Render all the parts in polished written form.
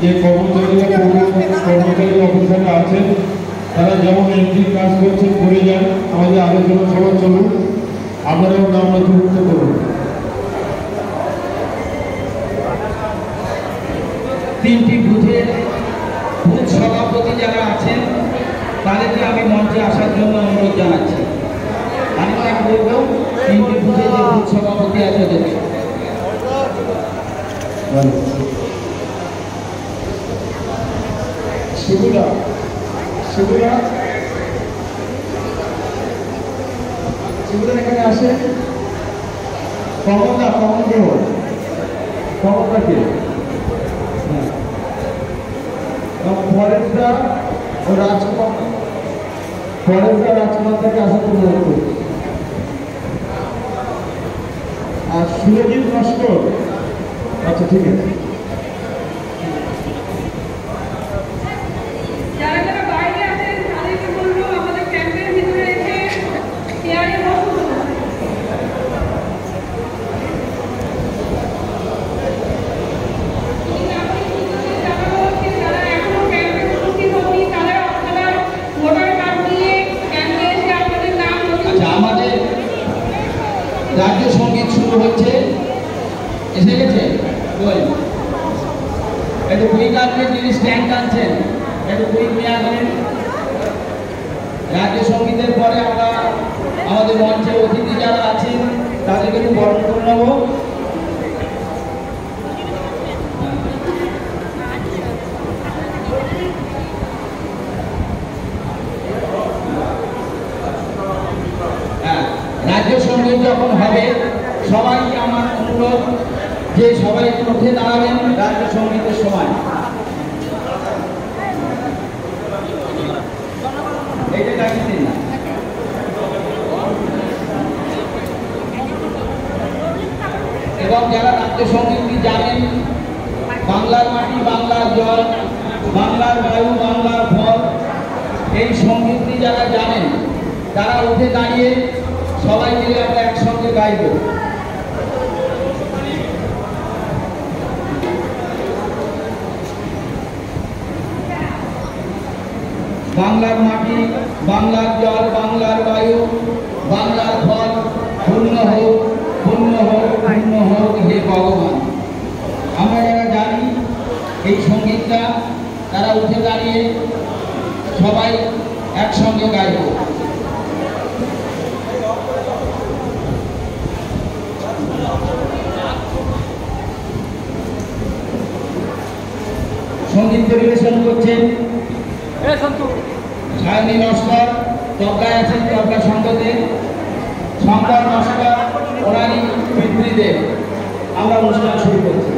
যে কর্মচারী অফিসাররা আছেন তারা যেমন এন্ট্রি কাজ করছেন করে যান। আমাদের আলোচনা সভা চলুন, আপনারাও নাম নথিভুক্ত করুন। তিনটি বুথের বুথ সভাপতি যারা আছেন তাদেরকে আমি মঞ্চে আসার জন্য অনুরোধ জানাচ্ছি। আমি বলবো তিনটি বুথে যে বুথ সভাপতি আছে ওদেরকে। শিবুদা এখানে আসে। ক্ষমতাকে ফরেস্টরা ও রাজকুমার থেকে আসার অনুরোধ করছি। আর সুরজিৎ নস্কর, আচ্ছা ঠিক আছে। রাজ্য সঙ্গীত শুরু হচ্ছে, এসে গেছে। একটু কুইক আসবেন, যিনি স্ট্যান্ড টানছেন একটু কুইক নিয়ে আসবেন। রাজ্য সঙ্গীতের পরে আমরা আমাদের মঞ্চে অতিথি যারা আছেন তাদেরকে একটু বরণ করে নেব। রাজ্য সঙ্গীত যখন হবে সবাইকে আমার অনুরোধ যে সবাই উঠে দাঁড়াবেন রাজ্য সঙ্গীতের সময়। এবং যারা রাজ্য সঙ্গীতটি জানেন, বাংলার মাটি, বাংলার জল, বাংলার বায়ু, বাংলার ফল, এই সঙ্গীতটি যারা জানেন তারা উঠে দাঁড়িয়ে সবাই মিলে আমরা একসঙ্গে গাইব। বাংলার মাটি, বাংলার জল, বাংলার বায়ু, বাংলার ফল, পূর্ণ হোক, পূর্ণ হোক, পূর্ণ হোক হে ভগবান। আমরা যারা জানি এই সঙ্গীতটা তারা উঠে দাঁড়িয়ে সবাই একসঙ্গে গাইব। সঙ্গীত পরিবেশন করছেন সায়নী নস্কর, তবলায় আছেন তবলা সঙ্গতে শঙ্কর নস্কর, ওনারই পিতৃদেব। আমরা অনুষ্ঠান শুরু করছি।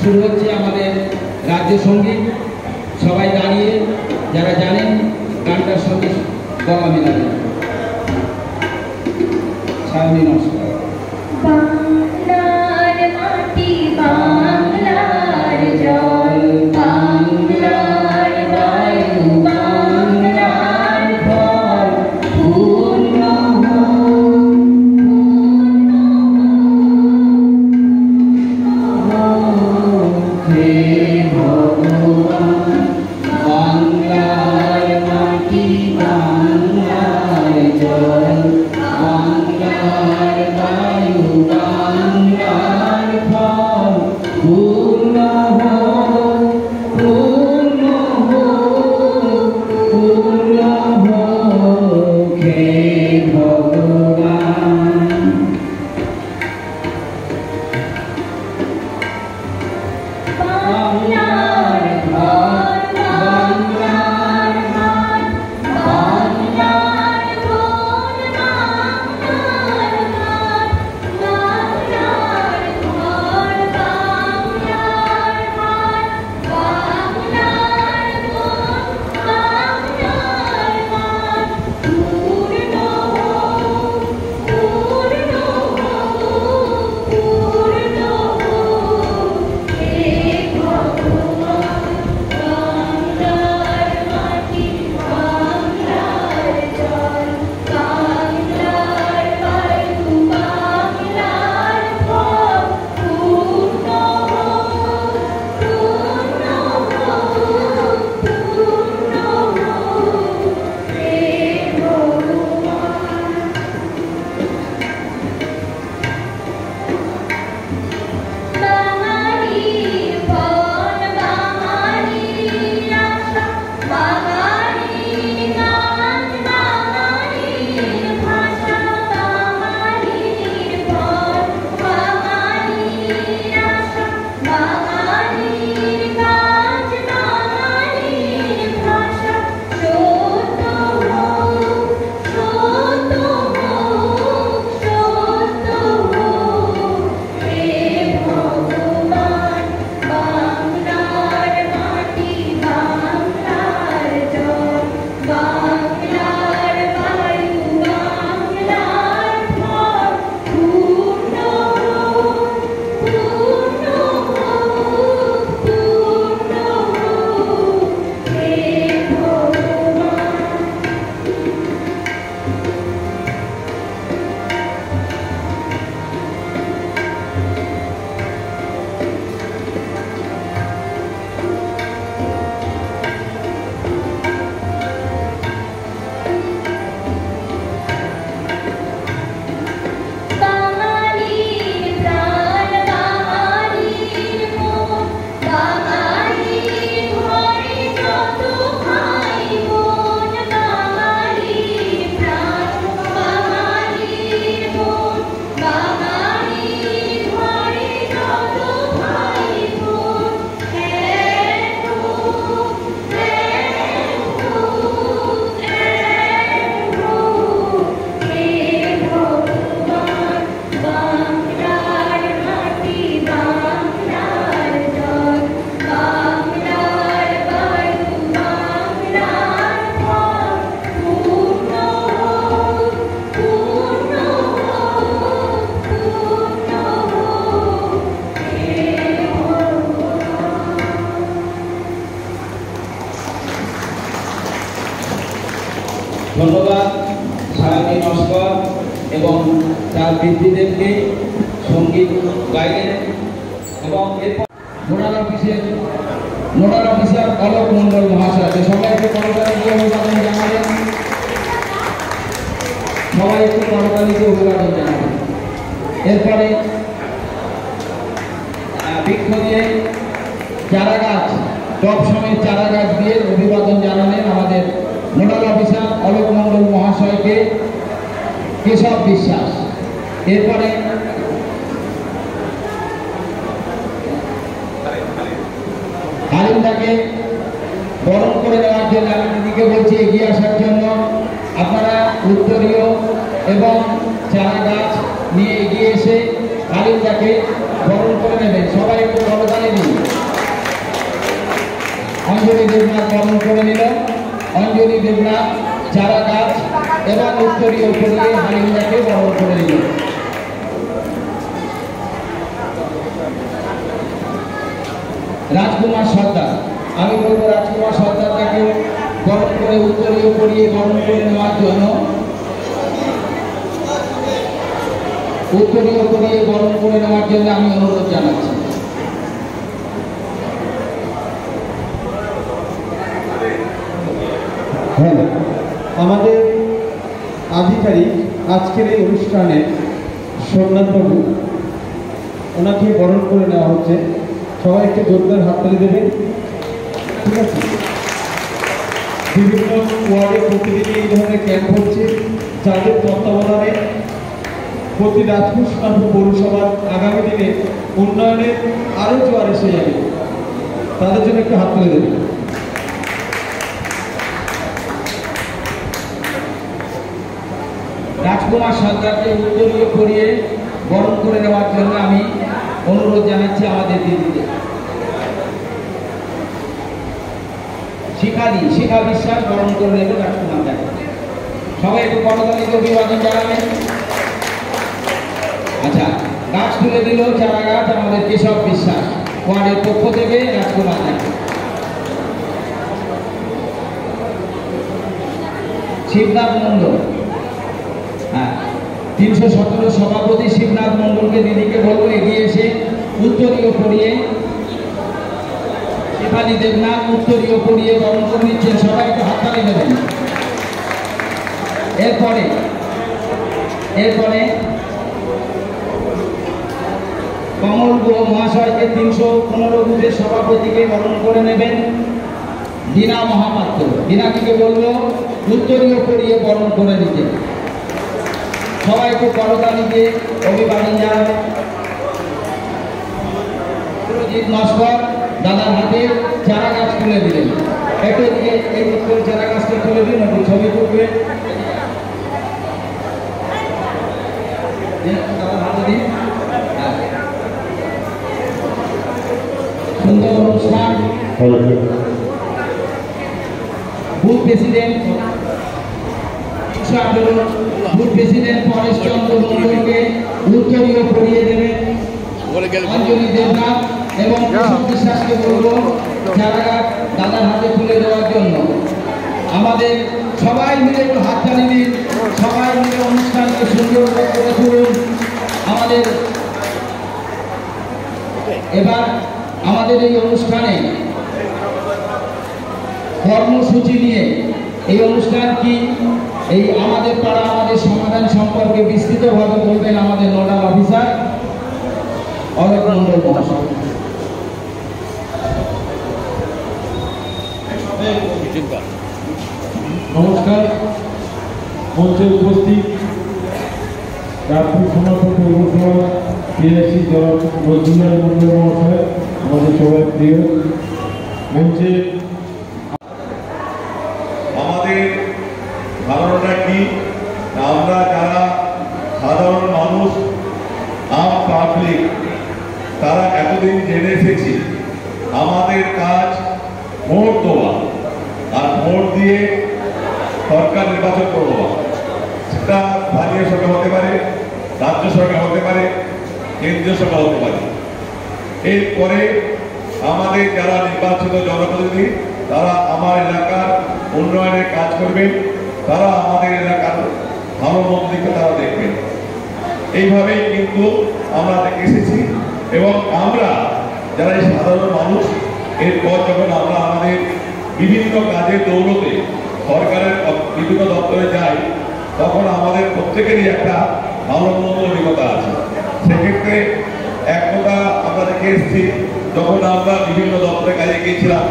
শুরু হচ্ছে আমাদের রাজ্য সঙ্গীত। সবাই দাঁড়িয়ে যারা জানেন গানটার সঙ্গে গলা মেলাবেন। সায়নী নমস্কার। বাংলার মাটি, বাংলার জল, বাংলার বায়ু, বাংলার ফল, পূর্ণ হে ভগবান। বাংলার মাটি, বাংলার জল, বাংলার বায়ু, বাংলার ফল, পূর্ণ হোক, পূর্ণ হোক, পূর্ণ হোক হে ভগবান। বাংলার ঘর, বাংলার মাঠ, বাংলার বন, বাংলার ঘাট, বাংলার ঘর, বাংলার ধন্যবাদ সারাদি নস্কর এবং তার বৃদ্ধিদেরকে সঙ্গীত গাইলেন এবং এরপর নোডাল অফিসার অলোক মন্ডল মহাশয় সবাইকে করতালিতে অভিবাদন জানাবেন। সবাই একটু করতালিতে অভিবাদন জানাবেন। এরপরে বৃক্ষ দিয়ে চারা গাছ টপ সমেত চারা গাছ দিয়ে অভিবাদন জানালেন আমাদের নোডাল অফিসার অলোক মন্ডল মহাশয়কে কেশব বিশ্বাস। এরপরে হালিমদাকে বরণ করে নেওয়ার জন্য আমি দিদিকে বলছি এগিয়ে আসার জন্য। আপনারা উত্তরীয় এবং চারা গাছ নিয়ে এগিয়ে এসে হালিমদাকে বরণ করে নেবেন। সবাই একটু করতালি দিন। অঞ্জলি দেবনাথ বরণ করে নিল। অঞ্জলি দেবনাথ চারা গাছ এবং উত্তরীয় করিয়ে হালিমদাকে বরণ করে নিল। রাজকুমার সর্দার, আমি বলবো রাজকুমার সর্দারটাকে বরণ করে উত্তরীয় করিয়ে বরণ করে নেওয়ার জন্য, উত্তরীয় করিয়ে বরণ করে নেওয়ার জন্য আমি অনুরোধ জানাচ্ছি। হ্যাঁ, আমাদের আধিকারিক আজকের এই অনুষ্ঠানে সোমনাথবাবু, ওনাকে বরণ করে নেওয়া হচ্ছে। সবাই একটু জোরদার হাততালি দেবেন। ঠিক আছে, বিভিন্ন ওয়ার্ডে প্রতিদিন এই ধরনের ক্যাম্প হচ্ছে, যাদের তত্ত্বাবধানে প্রতি রাজকৃষ্ণপুর পৌরসভার আগামী দিনে উন্নয়নের আরও জোয়ার এসে যাবে। তাদের জন্য একটু হাততালি দেবেন। রাজকুমার সর্দারকে উত্তরীয় করিয়ে বরণ করে নেওয়ার জন্য আমি অনুরোধ জানাচ্ছি আমাদের দিদিকে। শিখা বিশ্বাস বরণ করে নেবে রাজকুমার দাকে। সবাই একটু করতালিতে অভিবাদন জানাবেন। আচ্ছা, গাছ তুলে দিল চারা গাছ আমাদের কেশব বিশ্বাস ওয়ার্ডের পক্ষ থেকে রাজকুমার দাকে। শিবনাথ মন্ডল, হ্যাঁ, 317 সভাপতি শিবনাথ মন্ডলকে দিদিকে বলবো এগিয়ে এসে উত্তরীয় করিয়ে, শেফালি দেবনাথ উত্তরীয় করিয়ে বরণ করে নিচ্ছেন। সবাইকে হাততালি দেবেন। এরপরে কমল গুহ মহাশয়কে 315 বুথের সভাপতিকে বরণ করে নেবেন দীনা মহাপাত্র। দীনাকে বলবো উত্তরীয় করিয়ে বরণ করে নিতে। সবাইকে করতালিতে অভিবাদন জানাবেন। সুরজিৎ নস্কর দাদার হাতে চারা গাছ তুলে দিলেন। একটু এদিকে এই দিক করে চারা গাছটা তুলে দিন, একটু ছবি তুলবে। দাদার হাতে দিন। সুন্দর অনুষ্ঠান। Booth president booth president Paresh Chandra মন্ডলকে উত্তরীয় করিয়ে দেবেন অঞ্জলি দেবনাথ এবং কেশব বিশ্বাসকে বলবো চারা গাছ দাদার হাতে তুলে দেওয়ার জন্য। আমাদের সবাই মিলে একটু হাততালি দিন। সবাই মিলে অনুষ্ঠানকে সুন্দর করে তুলুন। এবার আমাদের এই অনুষ্ঠানে কর্মসূচি নিয়ে এই অনুষ্ঠান কি, এই আমাদের পাড়া আমাদের সমাধান সম্পর্কে বিস্তৃতভাবে বলবেন আমাদের নোডাল অফিসার অলোক মন্ডল মহাশয়। নমস্কার, মঞ্চে উপস্থিত রাজপুর সমাজপত্র পৌরসভা PSC জনাব মজুমদার মন্ডল মহাশয়, আমাদের সবাই প্রিয়। মঞ্চে আমাদের ধারণাটা কি, আমরা যারা সাধারণ মানুষ, আম পাবলিক, তারা এতদিন জেনে এসেছি আমাদের কাজ ভোট দেওয়া আর ভোট দিয়ে সরকার নির্বাচন করে দেওয়া। সেটা স্থানীয় সরকার হতে পারে, রাজ্য সরকার হতে পারে, কেন্দ্রীয় সরকার হতে পারে। এরপরে আমাদের যারা নির্বাচিত জনপ্রতিনিধি তারা আমার এলাকার উন্নয়নের কাজ করবে, তারা আমাদের এলাকার ভালো মন্দ দিকে তারা দেখবেন। এইভাবেই কিন্তু আমরা দেখে এসেছি এবং আমরা যারা এই সাধারণ মানুষ এরপর যখন আমরা আমাদের বিভিন্ন কাজের দৌলতে সরকারের বিভিন্ন দপ্তরে যাই তখন আমাদের প্রত্যেকেরই একটা ভালো মন্দ অভিজ্ঞতা আছে। সেক্ষেত্রে এক কথা আমরা দেখে এসেছি যখন আমরা বিভিন্ন দপ্তরে কাজে গিয়েছিলাম,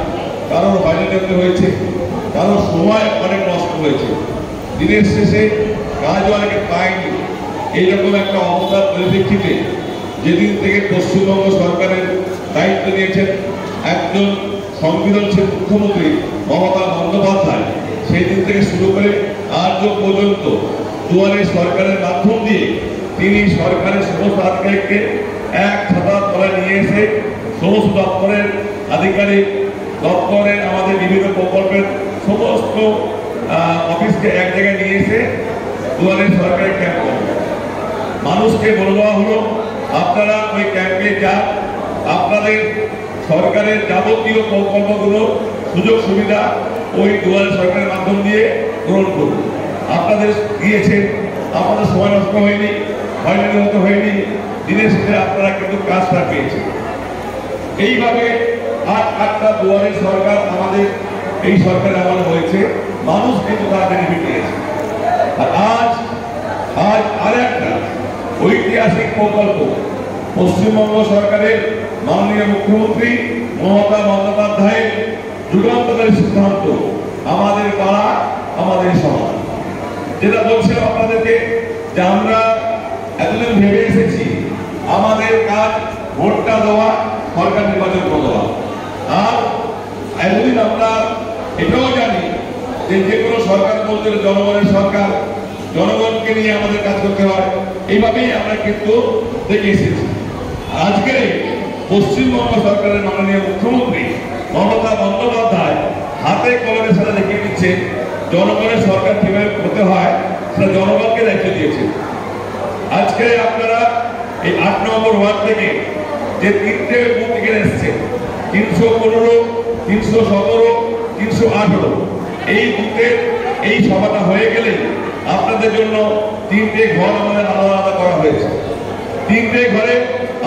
কারোর হয়রানি করতে হয়েছে, কারোর সময় অনেক নষ্ট হয়েছে, দিনের শেষে কাজও অনেকে পায়নি। এইরকম একটা অবস্থার পরিপ্রেক্ষিতে যেদিন থেকে পশ্চিমবঙ্গ সরকারের দায়িত্ব নিয়েছেন একজন সংবেদনশীল মুখ্যমন্ত্রী মমতা বন্দ্যোপাধ্যায়, সেই দিন থেকে শুরু করে আজও পর্যন্ত দুয়ারে সরকারের মাধ্যম দিয়ে তিনি সরকারের সমস্ত আধিকারিককে এক ছাতার তলায় নিয়ে এসে সমস্ত দপ্তরের আধিকারিক, দপ্তরের আমাদের বিভিন্ন প্রকল্পের সমস্ত অফিসকে এক জায়গায় নিয়ে এসে দুয়ারে সরকারের ক্যাম্প করেন। মানুষকে বলে দেওয়া হলো আপনারা ওই ক্যাম্পে যান, আপনাদের সরকারের যাবতীয় প্রকল্পগুলো সুযোগ সুবিধা ওই দুয়ারে সরকারের মাধ্যম দিয়ে গ্রহণ করুন। আপনাদের দিয়েছে, আপনাদের সময় নষ্ট হয়নি, হয়রানি হতে হয়নি, দিনের শেষে আপনারা কিন্তু কাজটা পেয়েছেন। এইভাবে আটটা দুয়ারে সরকার আমাদের এই সরকারের আমল হয়েছে, মানুষ কিন্তু তার বেনিফিট পেয়েছে। আর আজ আর একটা ঐতিহাসিক প্রকল্প পশ্চিমবঙ্গ সরকারের মাননীয় মুখ্যমন্ত্রী মমতা বন্দ্যোপাধ্যায়ের যুগান্তকারী সিদ্ধান্ত আমাদের পাড়া আমাদের সমাজ। যেটা বলছিলাম আপনাদেরকে যে আমরা এতদিন ভেবে এসেছি আমাদের কাজ ভোটটা দেওয়া, সরকার নির্বাচন করে দেওয়া। আর এতদিন আমরা এটাও জানি যে কোনো সরকার বলতে জনগণের সরকার, জনগণকে নিয়ে আমাদের কাজ করতে হয়। এইভাবেই আমরা কিন্তু দেখে এসেছি। আজকে পশ্চিমবঙ্গ সরকারের মাননীয় মুখ্যমন্ত্রী মমতা বন্দ্যোপাধ্যায় হাতে কলমে সেটা দেখিয়ে দিচ্ছে জনগণের সরকার কিভাবে করতে হয়, সেটা জনগণকে দায়িত্ব দিয়েছে। আজকে আপনারা এই ৮ নম্বর ওয়ার্ড থেকে যে 3টে বুথ এখানে এসছে, 315, 317, 318, এই বুথের এই সভাটা হয়ে গেলে আপনাদের জন্য 3টে ঘর আমাদের আলাদা আলাদা করা হয়েছে। 3টে ঘরে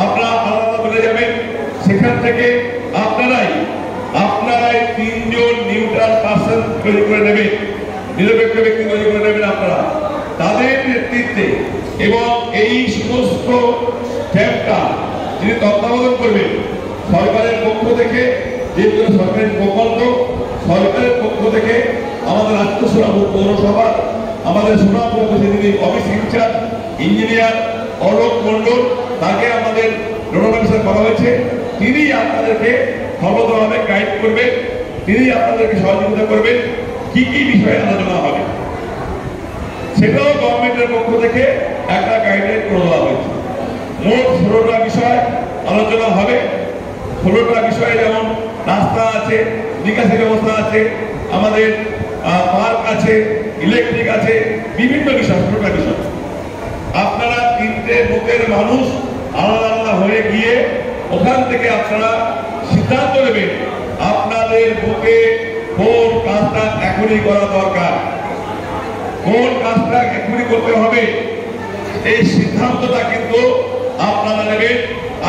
আপনারা আলাদা বলে যাবেন। সেখান থেকে আপনারাই 3জন নিউট্রাল পার্সন তৈরি করে নেবেন, নিরপেক্ষ ব্যক্তি তৈরি করে নেবেন আপনারা তাদের নেতৃত্বে। এবং এই সমস্ত ক্যাম্পটা যিনি তত্ত্বাবধান করবেন সরকারের পক্ষ থেকে, যেগুলো সরকারি প্রকল্প, সরকারের পক্ষ থেকে আমাদের আত্মসোনাপুর পৌরসভা, আমাদের সোনাপুর যিনি office in charge engineer Alok Mondal, তাকে আমাদের নোডাল অফিসার করা হয়েছে। তিনি আপনাদেরকে সর্বতভাবে গাইড করবেন, তিনি আপনাদেরকে সহযোগিতা করবেন কি কি বিষয়ে আলোচনা হবে, সেটাও গভর্নমেন্টের পক্ষ থেকে একটা গাইডলাইন করে দেওয়া হয়েছে। মোট 16টা বিষয় আলোচনা হবে। 16টা বিষয়ে যেমন রাস্তা আছে, নিকাশি ব্যবস্থা আছে, আমাদের পার্ক আছে, ইলেকট্রিক আছে, বিভিন্ন বিষয় 16টা বিষয়। আপনারা 3টে বুথের মানুষ আলাদা আলাদা হয়ে গিয়ে ওখান থেকে আপনারা সিদ্ধান্ত নেবেন আপনাদের বুথে কোন কাজটা এখনই করা দরকার, কোন কাজটা এখনই করতে হবে। এই সিদ্ধান্তটা কিন্তু আপনারা নেবেন।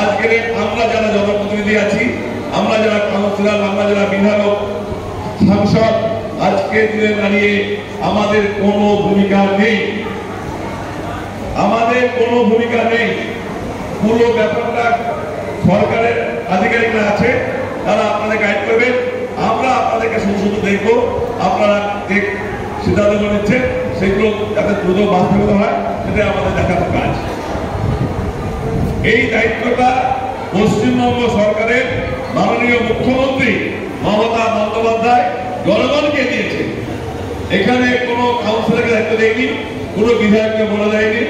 আজকের আমরা যারা জনপ্রতিনিধি আছি, আমরা যারা কাউন্সিলর, আমরা যারা বিধায়ক, সাংসদ, আজকে দিনে দাঁড়িয়ে আমাদের কোনো ভূমিকা নেই, আমাদের কোনো ভূমিকা নেই। পুরো ব্যাপারটা সরকারের আধিকারিকরা আছে, তারা আপনাদের গাইড করবেন। আমরা আপনাদেরকে শুধু দেখবো আপনারা যে সিদ্ধান্ত নিচ্ছেন সেগুলো যাতে দ্রুত বাস্তবায়িত হয়, সেটা আমাদের দেখার কাজ। এই দায়িত্বটা পশ্চিমবঙ্গ সরকারের মাননীয় মুখ্যমন্ত্রী মমতা বন্দ্যোপাধ্যায় জনগণকে দিয়েছে। এখানে কোনো কাউন্সিলরকে দায়িত্ব দেয়নি, কোনো বিধায়ককে বলা যায়নি।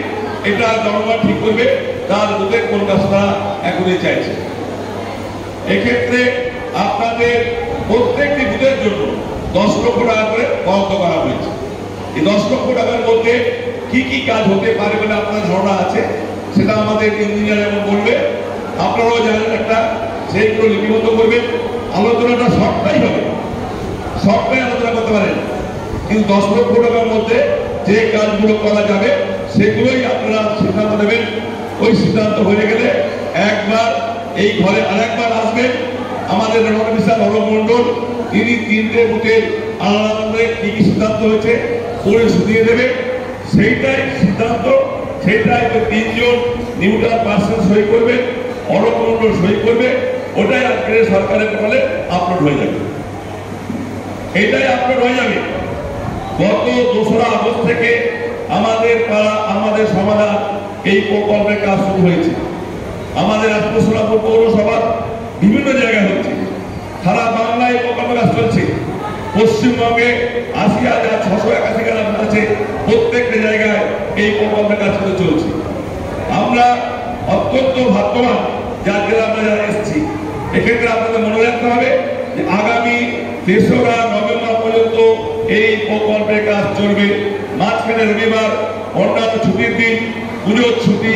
এটা জনগণ ঠিক করবে তার বুথে কোন কাজটা এখনই চাইছে। এক্ষেত্রে আপনাদের প্রত্যেকটি বুথের জন্য 10 লক্ষ টাকা করে বরাদ্দ করা হয়েছে। এই 10 লক্ষ টাকার মধ্যে কি কি কাজ হতে পারে বলে আপনার ধারণা আছে, সেটা আমাদের ইঞ্জিনিয়ার এবং বলবে। আপনারাও জানেন একটা, সেইগুলো লিপিবদ্ধ করবেন। আলোচনাটা শর্টটাই হবে, শর্টটাই আলোচনা করতে পারেন, কিন্তু 10 লক্ষ টাকার মধ্যে যে কাজগুলো করা যাবে সেগুলোই আপনারা সিদ্ধান্ত নেবেন। ওই সিদ্ধান্ত হয়ে গেলে একবার এই ঘরে আরেকবার আসবেন আমাদের রণবিশাল হরমন্ডল, তিনি 3টে বুথের আলাদা করে কি কি সিদ্ধান্ত হয়েছে পড়ে শুনিয়ে দেবে। সেইটাই সিদ্ধান্ত, সেইটাই 3 জন নিউট্রাল পার্সন সই করবে, হরমন্ডল সই করবে, ওটাই আজকের সরকারের ফলে আপলোড হয়ে যাবে। এটাই আপলোড হয়ে যাবে। গত 2রা আগস্ট থেকে আমাদের পাড়া আমাদের সমাধান এই প্রকল্পের কাজ শুরু হয়েছে। আমাদের রাজপুর পৌরসভা বিভিন্ন জায়গায় হচ্ছে, সারা বাংলায় প্রকল্পের কাজ চলছে। পশ্চিমবঙ্গে 80,681 গ্রাম আছে, প্রত্যেকটা জায়গায় এই প্রকল্পের কাজ করে চলছে। আমরা অত্যন্ত ভাগ্যবান যাদের আমরা যারা এসেছি। এক্ষেত্রে আপনাদের মনে রাখতে হবে যে আগামী 3রা নভেম্বর পর্যন্ত এই প্রকল্পের কাজ চলবে। মাঝখানে রবিবার, অন্যান্য ছুটির দিন, পুজোর ছুটি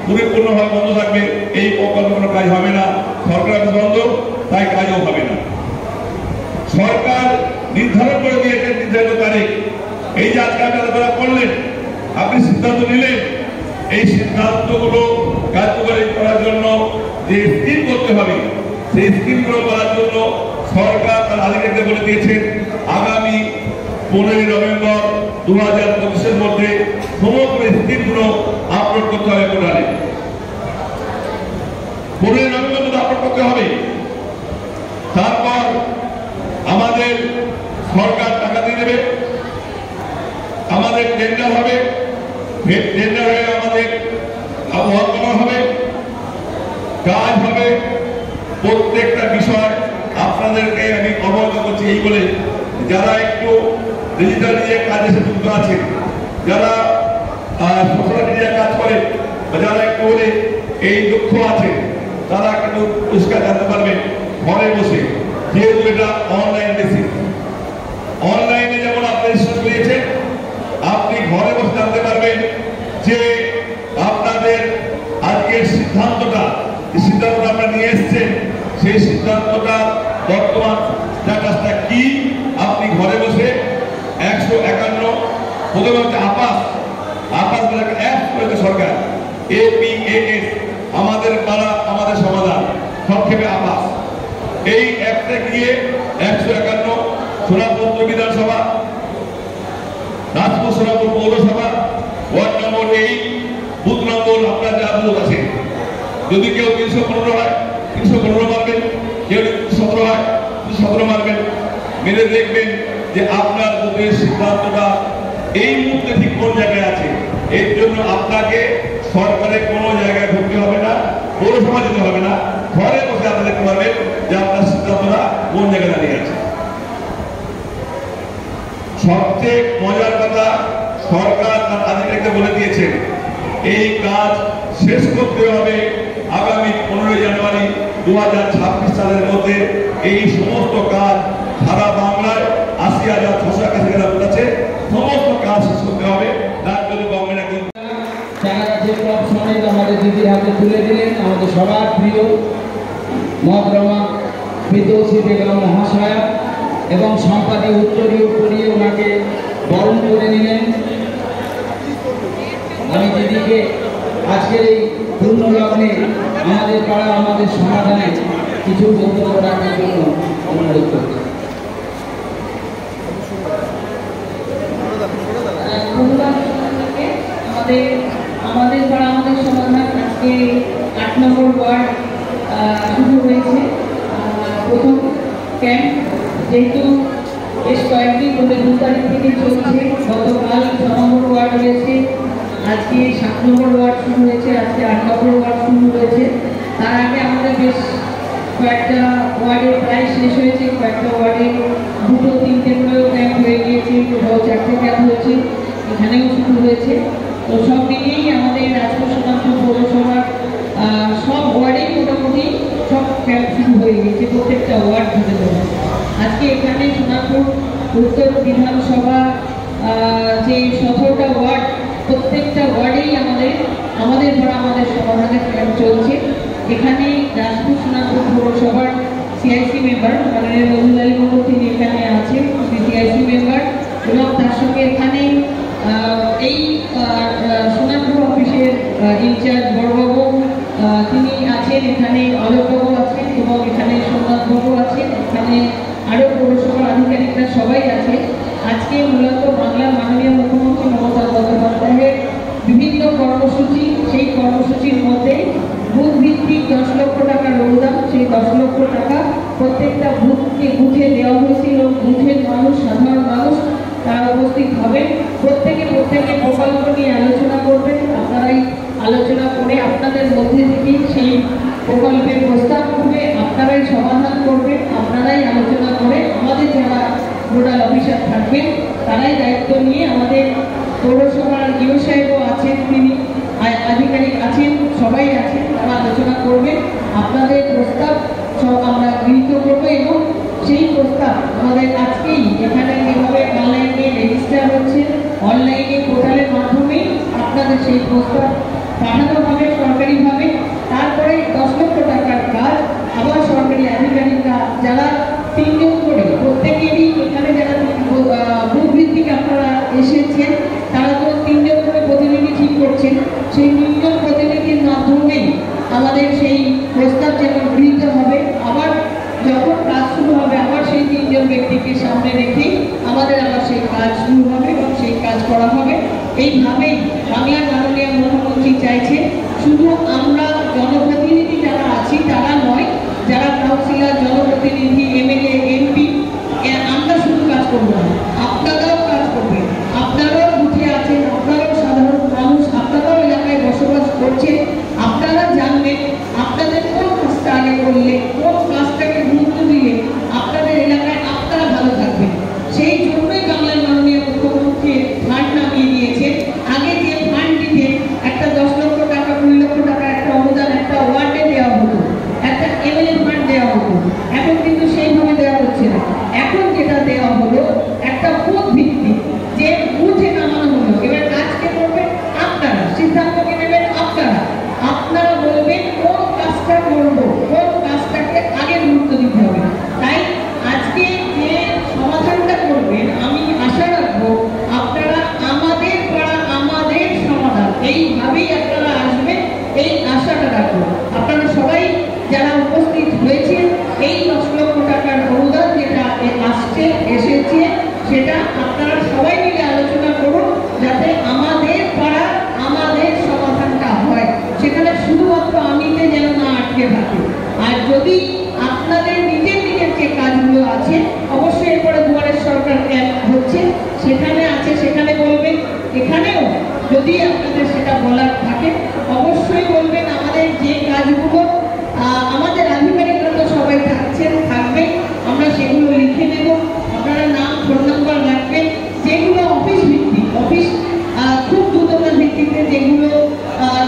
পরিপূর্ণভাবে বন্ধ থাকবে। এই প্রকল্পে কোনো কাজ হবে না, সরকার বন্ধ, তাই কাজও হবে না। সরকার নির্ধারণ করে দিয়েছেন নির্ধারিত তারিখ। এই যে আজকে আপনি আলোচনা করলেন, আপনি সিদ্ধান্ত নিলেন, এই সিদ্ধান্তগুলো কার্যকরী করার জন্য যে স্কিম করতে হবে, সেই স্কিমগুলো করার জন্য সরকার তার আধিকারিকদের বলে দিয়েছেন আগামী 15 নভেম্বর 2025-এর মধ্যে সমগ্র স্কিমগুলো আপলোড করতে হবে পোর্টালে। 15 নভেম্বর মধ্যে আপলোড করতে হবে। তারপর আমাদের সরকার টাকা দিয়ে দেবে, আমাদের টেন্ডার হবে, টেন্ডার হয়ে আমাদের আবহাওয়া করা হবে, কাজ হবে। প্রত্যেকটা বিষয় আপনাদেরকে আমি অবগত করছি এই বলে, যারা একটু ডিজিটাল নিয়ে কাজের সাথে যুক্ত আছেন, যারা সোশ্যাল মিডিয়া কাজ করে, যারা একটু বলে এই দুঃখ আছে, তারা কিন্তু পরিষ্কার জানতে পারবেন ঘরে বসে, যেহেতু এটা অনলাইন বেসিস। অনলাইনে যেমন আপনি রেজিস্টার করিয়েছেন, আপনি ঘরে বসে জানতে পারবেন যে আপনাদের আজকের সিদ্ধান্তটা আপনারা নিয়ে এসছেন, সেই সিদ্ধান্তটা বর্তমান স্ট্যাটাসটা কি আপনি ঘরে বসে 151 প্রথমে হচ্ছে আপাস বলে একটা অ্যাপ করেছে সরকার, APAS, আমাদের পাড়া আমাদের সমাধান, সংক্ষেপে আপাস। এই অ্যাপটা গিয়ে 151 সোনাপুর বিধানসভা, রাজপুর সোনাপুর পৌরসভা, ওয়ার্ড নম্বর 8, বুথ নম্বর আপনার যা বুথ আছে, যদি কেউ 315 হয় 315 মারবেন, কেউ 17 হয় 17 মারবেন, মেরে দেখবেন যে আপনার বুথের সিদ্ধান্তটা এই মুহূর্তে ঠিক কোন জায়গায় আছে। এর জন্য আপনাকে সরকারের কোনো জায়গায় ঢুকতে হবে না, পৌরসভা যেতে হবে না, ঘরে বসে আপনি দেখতে পারবেন যে আপনার সিদ্ধান্তটা কোন জায়গায় দাঁড়িয়ে আছে। সবচেয়ে মজার কথা, সরকার তার আধিকারিকদের বলে দিয়েছেন এই কাজ শেষ করতে হবে আগামী 15 জানুয়ারি 2026 সালের মধ্যে। এই সমস্ত কাজ সারা বাংলায় 80,681 গ্রাম আছে, সমস্ত কাজ শেষ করতে হবে। তার জন্য গভর্নমেন্ট একজন আমাদের দিদির হাতে তুলে দিলেন আমাদের সবার প্রিয় মহতরমা ফিরদৌসী বেগম মহাশয়া, এবং সম্পাদী উত্তরীয় করিয়ে ওনাকে বরণ করে নিলেন। আমি দিদিকে আজকের এই পূর্ণ লগ্নে আমাদের পাড়া আমাদের সমাধানে কিছু বক্তব্য রাখার জন্য অনুরোধ করছি। আমাদের পাড়া আমাদের সমাধান আজকে 8 নম্বর ওয়ার্ড শুরু হয়েছে প্রথম ক্যাম্প, যেহেতু বেশ কয়েকদিন ধরে 2 তারিখ থেকে চলছে। গতকাল 6 নম্বর ওয়ার্ড হয়েছে, আজকে 7 নম্বর ওয়ার্ড শুরু হয়েছে, আজকে 8 নম্বর ওয়ার্ড শুরু হয়েছে। তার আগে আমাদের বেশ কয়েকটা ওয়ার্ডে প্রায় শেষ হয়েছে, কয়েকটা ওয়ার্ডে 2-3টে করেও ক্যাম্প হয়ে গিয়েছে, কোথাও 4টে ক্যাম্প হয়েছে, এখানেও শুরু হয়েছে। তো সব মিলিয়েই আমাদের রাজপুর সোনাপুর পৌরসভার সব ওয়ার্ডেই মোটামুটি সব ক্যাম্প শুরু হয়ে গেছে, প্রত্যেকটা ওয়ার্ড ধরে ধরে। আজকে এখানে সোনাপুর উত্তর বিধানসভা যে 17টা ওয়ার্ড, প্রত্যেকটা ওয়ার্ডেই আমাদের ধরা আমাদের সমাধানের ক্যাম্প চলছে। এখানে রাজপুর সোনাপুর পৌরসভার CIC মেম্বার মাননীয় মধুলালী মন্ডল তিনি এখানে আছেন, সিআইসি মেম্বার, এবং তার এখানে আরও পৌরসভার আধিকারিকরা সবাই আছে। আজকে মূলত বাংলার মাননীয় মুখ্যমন্ত্রী মমতা বন্দ্যোপাধ্যায়ের বিভিন্ন কর্মসূচি, সেই কর্মসূচির মধ্যে বুথ ভিত্তিক 10 লক্ষ টাকার অনুদান, সেই 10 লক্ষ টাকা প্রত্যেকটা বুথে দেওয়া হয়েছিল। বুথের মানুষ, সাধারণ মানুষ তারা উপস্থিত হবে। প্রত্যেকে প্রকল্প নিয়ে আলোচনা করবেন। আপনারাই আলোচনা করে আপনাদের মধ্যে থেকে সেই প্রকল্পের প্রস্তাব করবে, আপনারাই সমাধান করবেন, আপনারাই আলোচনা করে আমাদের যারা নোডাল অফিসার থাকবেন তারাই দায়িত্ব নিয়ে, আমাদের পৌরসভার ইউ সাহেবও আছেন, তিনি আধিকারিক আছেন, সবাই আছেন, তারা আলোচনা করবেন। আপনাদের প্রস্তাব সব আমরা গৃহীত করবো এবং সেই প্রস্তাব আমাদের আজকেই এখানে যেভাবে অনলাইনে রেজিস্টার হচ্ছে, অনলাইনে পোর্টালের মাধ্যমে আপনাদের সেই প্রস্তাব পাঠানো হবে সরকারিভাবে। তারপরে 10 লক্ষ টাকার কাজ আবার সরকারি আধিকারিকরা যারা 3 জন করে, প্রত্যেকেরই এখানে যারা বুথ ভিত্তিক আপনারা এসেছেন তারা তো 3 জন করে প্রতিনিধি ঠিক করছেন। সেই 3 জন প্রতিনিধির মাধ্যমে আমাদের সেই প্রস্তাব যেমন গৃহীত হবে, আবার যখন কাজ শুরু হবে আবার সেই 3 জন ব্যক্তিকে সামনে রেখে আমাদের আবার সেই কাজ শুরু হবে এবং সেই কাজ করা হবে। এইভাবেই বাংলার মাননীয় মুখ্যমন্ত্রী চাইছে শুধু আমরা জনপ্রতিনিধি যারা আছি তারা নয়, যারা কাউন্সিলর, জনপ্রতিনিধি, এমএলএ, এমপি, আমরা শুধু কাজ করবো না, আপনারাও কাজ করবেন। আপনারাও বুথে আছেন, আপনারাও সাধারণ মানুষ, আপনারাও এলাকায় বসবাস করছেন, আপনারা জানবেন আপনাদের কোন কাজটা আগে করলে, কোন কাজটাকে গুরুত্ব দিলে আপনাদের এলাকায় আপনারা ভালো থাকবেন। সেই জন্যই বাংলার মাননীয় মুখ্যমন্ত্রী ফান্ড নামিয়ে দিয়েছেন। আগে যে ফান্ড দিতে একটা 10 লক্ষ টাকা, 20 লক্ষ টাকা একটা অনুদান একটা ওয়ার্ডে দেওয়া হতো, একটা এমএলএ ফান্ড দেওয়া হতো, এখন কিন্তু সেইভাবে দেওয়া হচ্ছে না। এখন যেটা দেওয়া হলো একটা বুথ ভিত্তিক, যে বুথে নামানো হলো। এবার কাজকে করবেন আপনারা, সিদ্ধান্তকে নেবেন আপনারা, আপনারা বলবেন কোন কাজটা করবো, কোন কাজটাকে আগে গুরুত্ব দিতে হবে। তাই আজকে যে সমাধানটা করবেন আমি আশা রাখবো আপনারা আমাদের পাড়া আমাদের সমাধান, এইভাবেই আপনারা আসবেন, এই আশাটা রাখবো। আপনারা সবাই যারা উপস্থিত হয়েছেন, এই 10 লক্ষ টাকার অনুদান যেটা এসেছে সেটা আপনারা সবাই মিলে আলোচনা করুন, যাতে আমাদের পাড়া আমাদের সমাধানটা হয়, সেখানে শুধুমাত্র আমিতে যেন না আটকে থাকে। আর যদি আপনাদের নিজের যে কাজগুলো আছে, অবশ্যই এরপরে দুয়ারের সরকার ক্যাম্প হচ্ছে, সেখানে আছে, সেখানে বলবেন। এখানেও যদি আপনাদের সেটা বলার থাকে অবশ্যই বলবেন। আমাদের যে কাজগুলো আমাদের আধিকারিকরা তো সবাই থাকবে, আমরা সেগুলো লিখে নেব। আপনারা নাম, ফোন নাম্বার রাখবেন। যেগুলো অফিস ভিত্তিক, অফিস খুব দ্রুততার ভিত্তিতে যেগুলো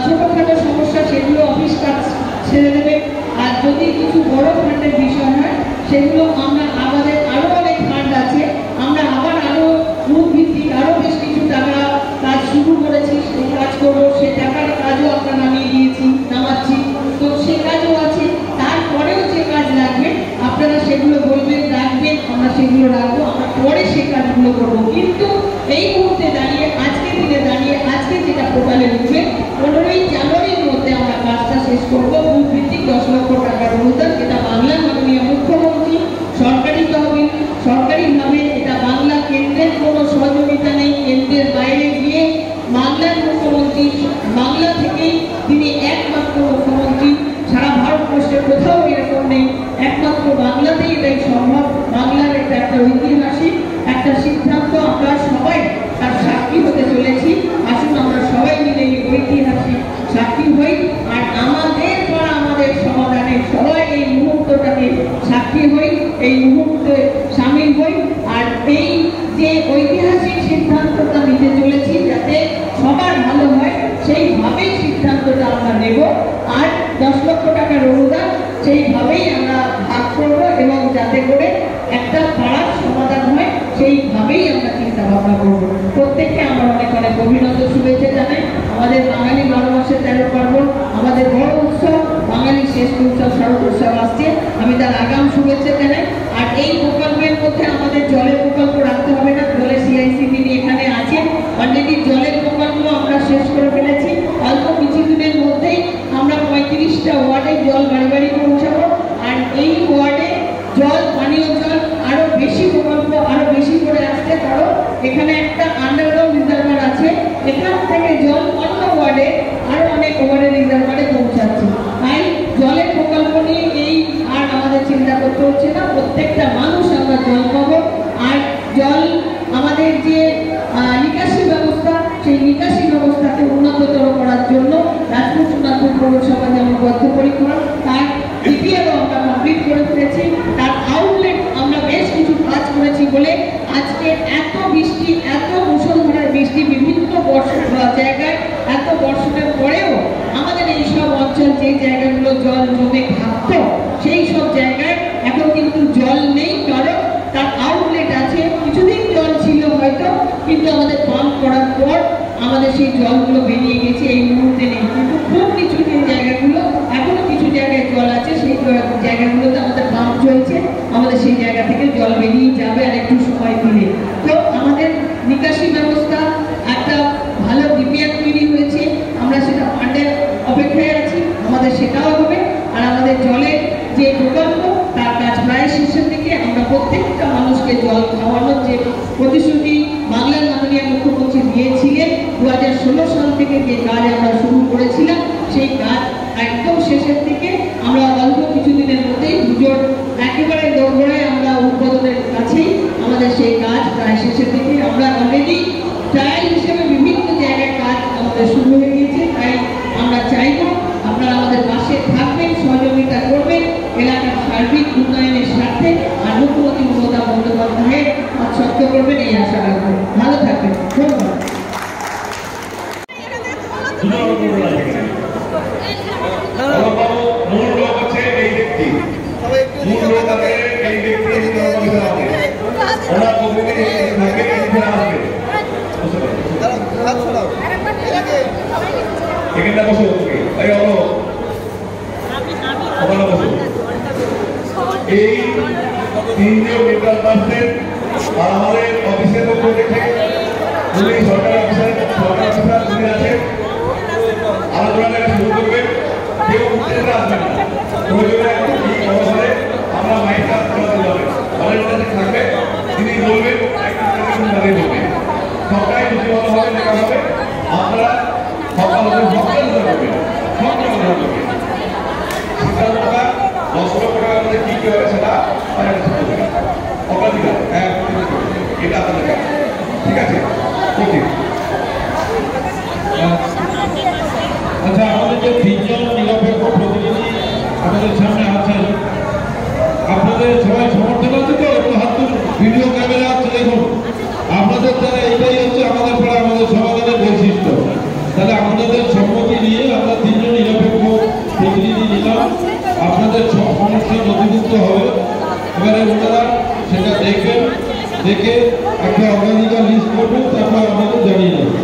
ছোটখাটো সমস্যা সেগুলো অফিস কাজ ছেড়ে দেবে। আর যদি কিছু বড় ফান্ডের বিষয় হয় সেগুলো আমাদের আরো অনেক ফান্ড আছে, আমরা আবার আরো বুথ ভিত্তিক আরো বেশ কিছু টাকা কাজ শুরু করেছি, সেই কাজ করবো। সে টাকার কাজও আমরা নামাচ্ছি, তো সে কাজও আছে। তারপরেও যে কাজ লাগবে আপনারা সেগুলো বলবেন, রাখবেন, আমরা সেগুলো রাখবো, আমরা পরে সে কাজগুলো করবো। কিন্তু এই মুহূর্তে দাঁড়িয়ে, আজকের দিনে দাঁড়িয়ে, আজকে যেটা পোর্টালে উঠবে 15ই জানুয়ারির মধ্যে আমরা কাজটা শেষ করবো। বুথ ভিত্তিক 10 লক্ষ টাকার অনুদান, যেটা বাংলার মাননীয় মুখ্যমন্ত্রী সরকারি তহবিল, সরকারিভাবে, এটা বাংলা কেন্দ্রের কোনো সহযোগিতা নেই। কেন্দ্রের বাইরে গিয়ে বাংলার মুখ্যমন্ত্রী, বাংলা থেকেই তিনি একমাত্র মুখ্যমন্ত্রী, সারা ভারতবর্ষে কোথাও এরকম নেই, একমাত্র বাংলাতেই এটাই সম্ভব। বাংলার এটা একটা ঐতিহাসিক একটা সিদ্ধান্ত, আমরা সবাই তার সাক্ষী হতে চলেছি। আসুন আমরা সবাই মিলে এই ঐতিহাসিক সাক্ষী হই, আর আমাদের পড়া আমাদের সমাধানে সবাই এই মুহূর্তটাকে সাক্ষী হই, এই মুহূর্তে সামিল হই। আর এই যে ঐতিহাসিক সিদ্ধান্তটা নিতে চলেছি যাতে সবার ভালো হয়, সেইভাবেই সিদ্ধান্তটা আমরা নেব। আর 10 লক্ষ টাকার অনুদান সেইভাবেই আমরা ভাগ করবো, এবং যাতে করে একটা পাড়ার সমাধান হয় সেইভাবেই আমরা চিন্তা ভাবনা করবো। প্রত্যেককে আমার অনেক অনেক অভিনন্দন, শুভেচ্ছা জানাই। আমাদের বাঙালি 12 মাসের 13 পার্বণ, আমাদের বড় উৎসব, বাঙালির শ্রেষ্ঠ উৎসব শারদ উৎসব আসছে, আমি তার আগাম শুভেচ্ছা জানাই। আর এই প্রকল্পের মধ্যে আমাদের জলের প্রকল্প রাখতে হবে না, জলের সিআইসি তিনি এখানে আছেন, অলরেডি জলের প্রকল্প আমরা শেষ করে ফেলেছি। অল্প কিছুদিনের মধ্যেই আমরা 35টা ওয়ার্ডে জল বাড়ি বাড়ি পৌঁছাবো। আর এই ওয়ার্ডে জল, পানি পানীয় জল আরো বেশি প্রকল্প আরো বেশি করে আসছে, কারণ এখানে একটা আন্ডারগ্রাউন্ড রিজার্ভার আছে, এখান থেকে জল অন্য ওয়ার্ডে আরো অনেক ওয়ার্ডে রিজার্ভারে পৌঁছাচ্ছে। তাই জলের প্রকল্প নিয়ে এই আর আমাদের চিন্তা করতে হচ্ছে না, প্রত্যেকটা মানুষ আমরা জল পাবো। আর জল আমাদের যে নিকাশি ব্যবস্থা, সেই নিকাশি ব্যবস্থাকে উন্নততর করার জন্য রাজপুর পৌরসভা যেমন বদ্ধপরিকর, তার ডিপিআরও আমরা কমপ্লিট করে ফেলেছি, তার আউটলেট আমরা বেশ কিছু কাজ করেছি বলে আজকে এত বৃষ্টি, এত মুষলধারার বৃষ্টি বিভিন্ন জায়গায়, এত বর্ষণের পরেও আমাদের এই সব অঞ্চল যে জায়গাগুলো জল জমে থাকতো সেই সব জায়গায় এখন কিন্তু জল নেই, কারণ তার আউটলেট আছে। কিছুদিন জল ছিল হয়তো, কিন্তু আমাদের পাম্প করার পর আমাদের সেই জলগুলো বেরিয়ে গেছে, এই মুহূর্তে নেই। কিন্তু খুব কিছু জায়গাগুলো এখনো কিছু জায়গায় জল আছে, সেই জায়গাগুলোতে আমাদের পাম্প চলছে, আমাদের সেই জায়গা থেকে জল বেরিয়ে যাবে আর একটু সময় দিলে। তো আমাদের নিকাশি ব্যবস্থা একটা ভালো ডিপিআর তৈরি হয়েছে, আমরা সেটা ফান্ডের অপেক্ষায় আছি, আমাদের সেটাও হবে। আর আমাদের জলের যে প্রকল্প তার কাজ প্রায় শেষের দিকে। আমরা প্রত্যেকটা মানুষকে জল খাওয়ানোর যে প্রতিশ্রুতি বাংলার মাননীয় মুখ্যমন্ত্রী দিয়েছিলেন 2016 সাল থেকে যে কাজ আমরা শুরু করেছিলাম, সেই কাজ একদম শেষের দিকে। আমরা অল্প কিছুদিনের মধ্যেই দুজন একেবারে দৌড়ে আমরা উদ্বোধনের কাছেই, আমাদের সেই কাজ প্রায় শেষের দিকে। আমরা অলরেডি ট্রায়াল হিসেবে বিভিন্ন জায়গায় কাজ আমাদের শুরু হয়ে গিয়েছে। তাই আমরা চাইব আপনারা আমাদের পাশে থাকবেন, সহযোগিতা করবেন এলাকার সার্বিক উন্নয়নের স্বার্থে, আর মুখ্যমন্ত্রী মমতা বন্দ্যোপাধ্যায়ের সত্য করবেন এই আশা রাখবেন। ভালো থাকবেন, ধন্যবাদ। এই তিনজন নেতার পাশে আমাদের অফিসের পক্ষ থেকে সরকারি অফিসার আছে, আলোচনা শুরু করবেন। কেউ উত্তেজনা আসবেন না, অবসরে আমরা মাইকটা চলাতে যাবে, ভলেন্টিয়ার থাকবে, তিনি বলবেন বলবেন সবটাই নীতিগতভাবে লেখা হবে। আপনারা সকাল করবেন, শিক্ষাটা 10 লক্ষ টাকার মধ্যে কি হবে সেটা অগ্রাধিকার এটা আপনাদের কাছে, ঠিক আছে? আচ্ছা, আমাদের যে তিনজন নিরপেক্ষ প্রতিনিধি আমাদের সামনে আছেন, আপনাদের সবাই সমর্থন আছে তো? একটু হাত তুলুন, ভিডিও ক্যামেরা আছে, দেখুন আপনাদের দ্বারা এটাই হচ্ছে আমাদের পড়া, আমাদের সমাধানের বৈশিষ্ট্য। তাহলে আপনাদের সম্মতি নিয়ে আমরা তিনজন নিরপেক্ষ প্রতিনিধি নিলাম, আপনাদের সব সমস্যা নথিভুক্ত হবে। এবারে ওনারা সেটা দেখবেন, দেখে একটা অগ্রাধিকার লিস্ট করবেন, তারপর আমাদের জানিয়ে দেবেন।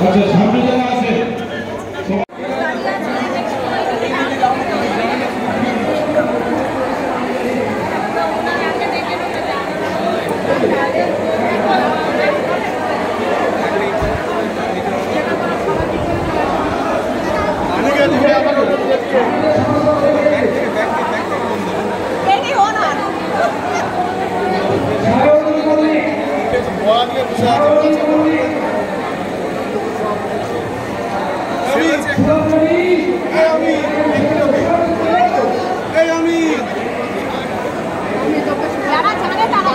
আচ্ছা, সামনে যারা আছে যারা জানে তারা